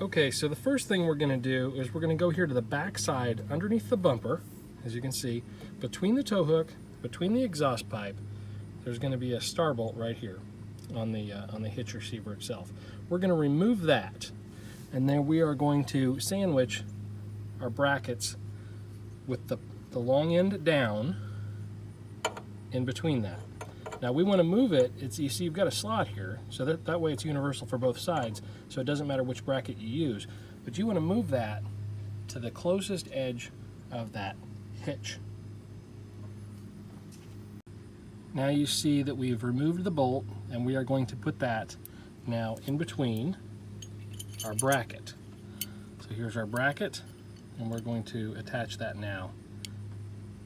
Okay, so the first thing we're going to do is we're going to go here to the back side underneath the bumper. As you can see, between the tow hook, between the exhaust pipe, there's going to be a star bolt right here on the hitch receiver itself. We're going to remove that, and then we are going to sandwich our brackets with the long end down in between that. Now we want to move it, you see you've got a slot here, so that way it's universal for both sides, so it doesn't matter which bracket you use, but you want to move that to the closest edge of that hitch. Now you see that we've removed the bolt, and we are going to put that now in between our bracket. So here's our bracket, and we're going to attach that now.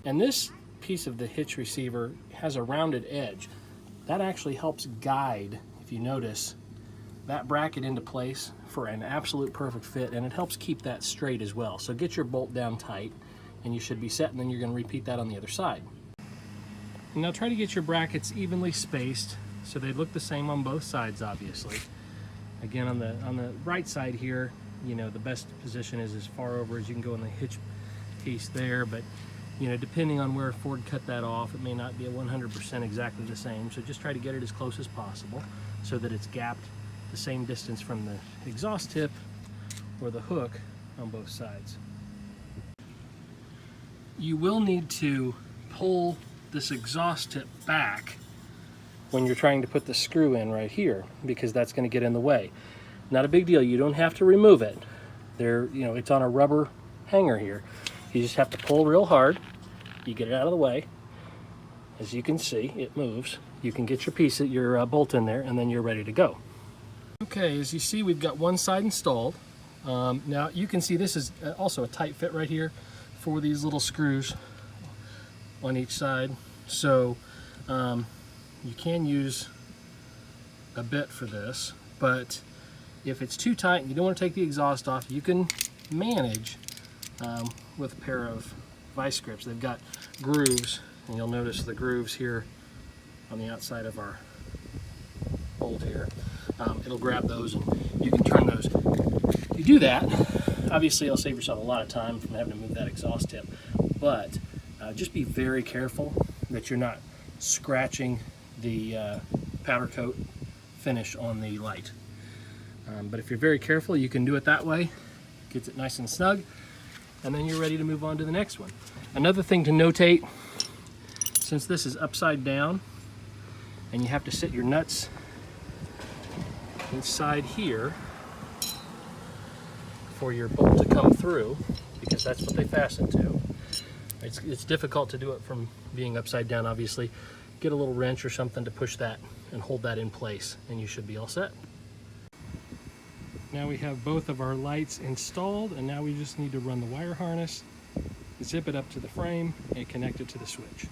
And this piece of the hitch receiver has a rounded edge. That actually helps guide, if you notice, that bracket into place for an absolute perfect fit, and it helps keep that straight as well. So get your bolt down tight and you should be set, and then you're going to repeat that on the other side. And now try to get your brackets evenly spaced so they look the same on both sides, obviously. Again, on the right side here, you know, the best position is as far over as you can go in the hitch piece there, but you know, depending on where Ford cut that off, it may not be 100% exactly the same, so just try to get it as close as possible so that it's gapped the same distance from the exhaust tip or the hook on both sides. You will need to pull this exhaust tip back when you're trying to put the screw in right here, because that's going to get in the way. Not a big deal, you don't have to remove it. It's on a rubber hanger here. You just have to pull real hard. You get it out of the way. As you can see, it moves. You can get your bolt in there, and then you're ready to go. Okay, as you see, we've got one side installed. Now you can see this is also a tight fit right here for these little screws on each side. So you can use a bit for this, but if it's too tight and you don't want to take the exhaust off, you can manage with a pair of vice grips. They've got grooves, and you'll notice the grooves here on the outside of our bolt here. It'll grab those and you can turn those. If you do that, obviously you'll save yourself a lot of time from having to move that exhaust tip, but just be very careful that you're not scratching the powder coat finish on the light. But if you're very careful, you can do it that way. Gets it nice and snug, and then you're ready to move on to the next one. Another thing to notate, since this is upside down and you have to sit your nuts inside here for your bolt to come through, because that's what they fasten to. It's difficult to do it from being upside down, obviously. Get a little wrench or something to push that and hold that in place, and you should be all set. Now we have both of our lights installed, and now we just need to run the wire harness, zip it up to the frame, and connect it to the switch.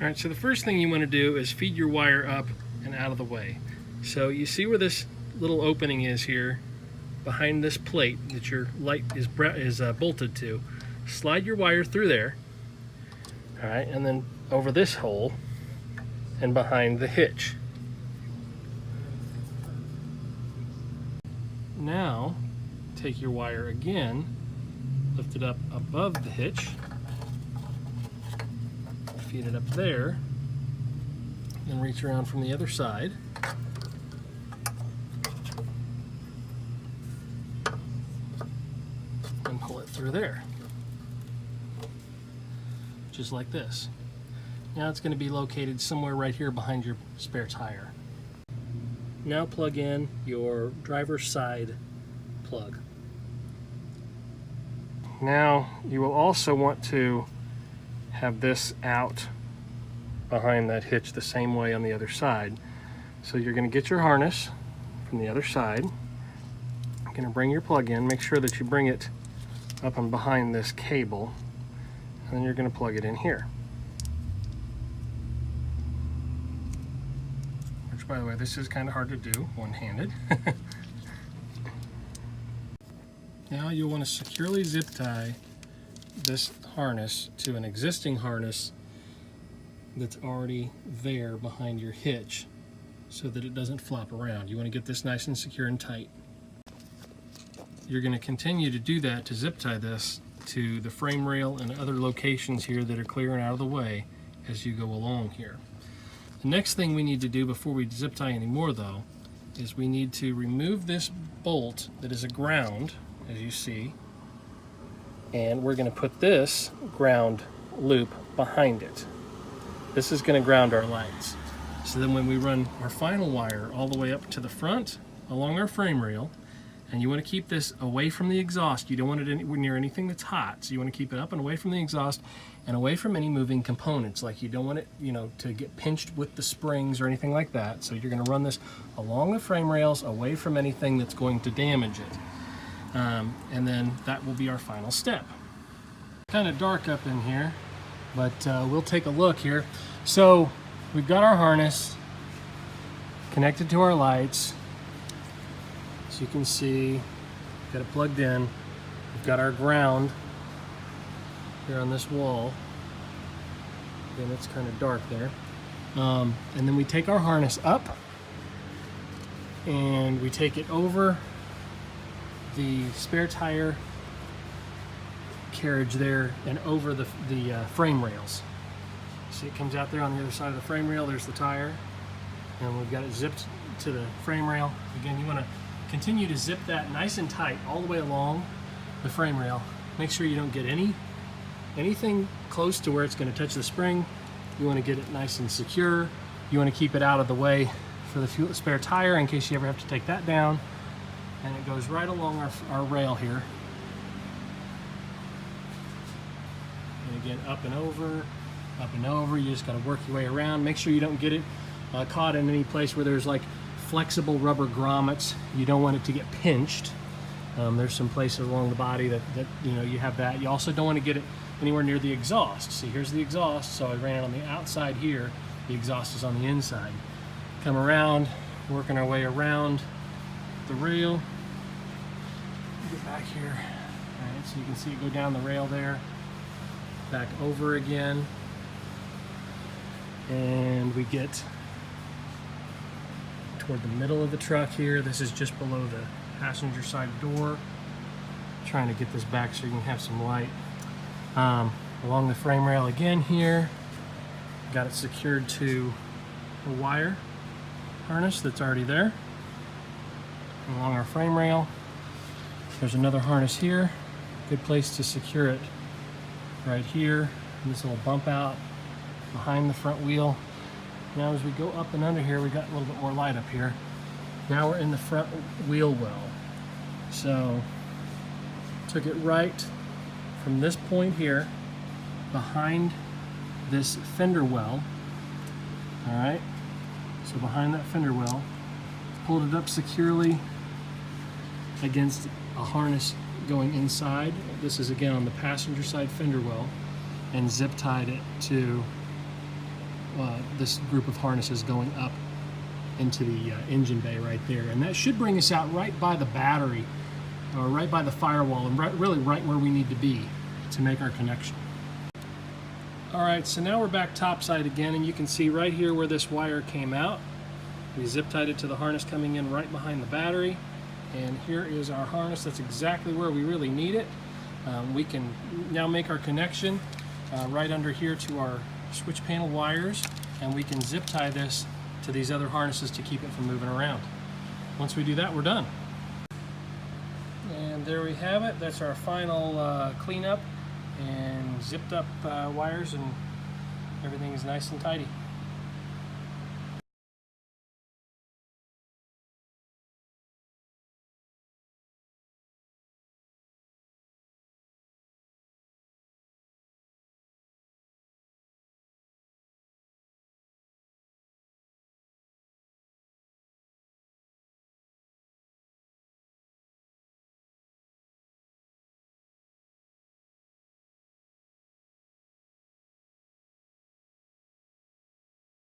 All right, so the first thing you want to do is feed your wire up and out of the way. So you see where this little opening is here, behind this plate that your light is bolted to. Slide your wire through there, all right, and then over this hole and behind the hitch. Now, take your wire again, lift it up above the hitch, feed it up there, then reach around from the other side. And pull it through there. Just like this. Now it's going to be located somewhere right here behind your spare tire. Now plug in your driver's side plug. Now you will also want to have this out behind that hitch the same way on the other side. So you're going to get your harness from the other side. You're going to bring your plug in, make sure that you bring it up and behind this cable, and then you're going to plug it in here. Which, by the way, this is kind of hard to do one-handed. Now you'll want to securely zip tie this harness to an existing harness that's already there behind your hitch so that it doesn't flop around. You want to get this nice and secure and tight. you're going to continue to do that to zip tie this to the frame rail and other locations here that are clearing out of the way as you go along here. The next thing we need to do before we zip tie anymore though is we need to remove this bolt that is a ground, as you see, and we're going to put this ground loop behind it. This is going to ground our lights. So then when we run our final wire all the way up to the front along our frame rail, and you want to keep this away from the exhaust, you don't want it anywhere near anything that's hot, so you want to keep it up and away from the exhaust and away from any moving components. Like you don't want it, to get pinched with the springs or anything like that. So you're going to run this along the frame rails, away from anything that's going to damage it. And then that will be our final step. Kind of dark up in here, but we'll take a look here. So we've got our harness connected to our lights. As you can see, got it plugged in. We've got our ground here on this wall. Again, it's kind of dark there. And then we take our harness up and we take it over the spare tire carriage there and over the frame rails. See, it comes out there on the other side of the frame rail. There's the tire, and we've got it zipped to the frame rail. Again, you want to continue to zip that nice and tight all the way along the frame rail. Make sure you don't get anything close to where it's going to touch the spring. You want to get it nice and secure. You want to keep it out of the way for the spare tire in case you ever have to take that down. And it goes right along our rail here. And again, up and over, up and over. You just got to work your way around. Make sure you don't get it caught in any place where there's like flexible rubber grommets. You don't want it to get pinched. There's some places along the body that you have that. You also don't want to get it anywhere near the exhaust. See, here's the exhaust, so I ran it on the outside here. The exhaust is on the inside. Come around, working our way around the rail. Get back here. All right, so you can see it go down the rail there. Back over again. And we get toward the middle of the truck here. This is just below the passenger side door. Trying to get this back so you can have some light. Along the frame rail again here. Got it secured to a wire harness that's already there. Along our frame rail. There's another harness here. Good place to secure it right here. This little bump out behind the front wheel. Now as we go up and under here, we got a little bit more light up here. Now we're in the front wheel well. So took it right from this point here behind this fender well. All right, so behind that fender well, pulled it up securely against a harness going inside. This is again on the passenger side fender well, and zip tied it to this group of harnesses going up into the engine bay right there. And that should bring us out right by the battery, or right by the firewall, and really right where we need to be to make our connection. All right, so now we're back topside again, and you can see right here where this wire came out. We zip tied it to the harness coming in right behind the battery. And here is our harness. That's exactly where we really need it. We can now make our connection right under here to our switch panel wires, and we can zip tie this to these other harnesses to keep it from moving around. Once we do that, we're done. And there we have it. That's our final cleanup and zipped up wires, and everything is nice and tidy.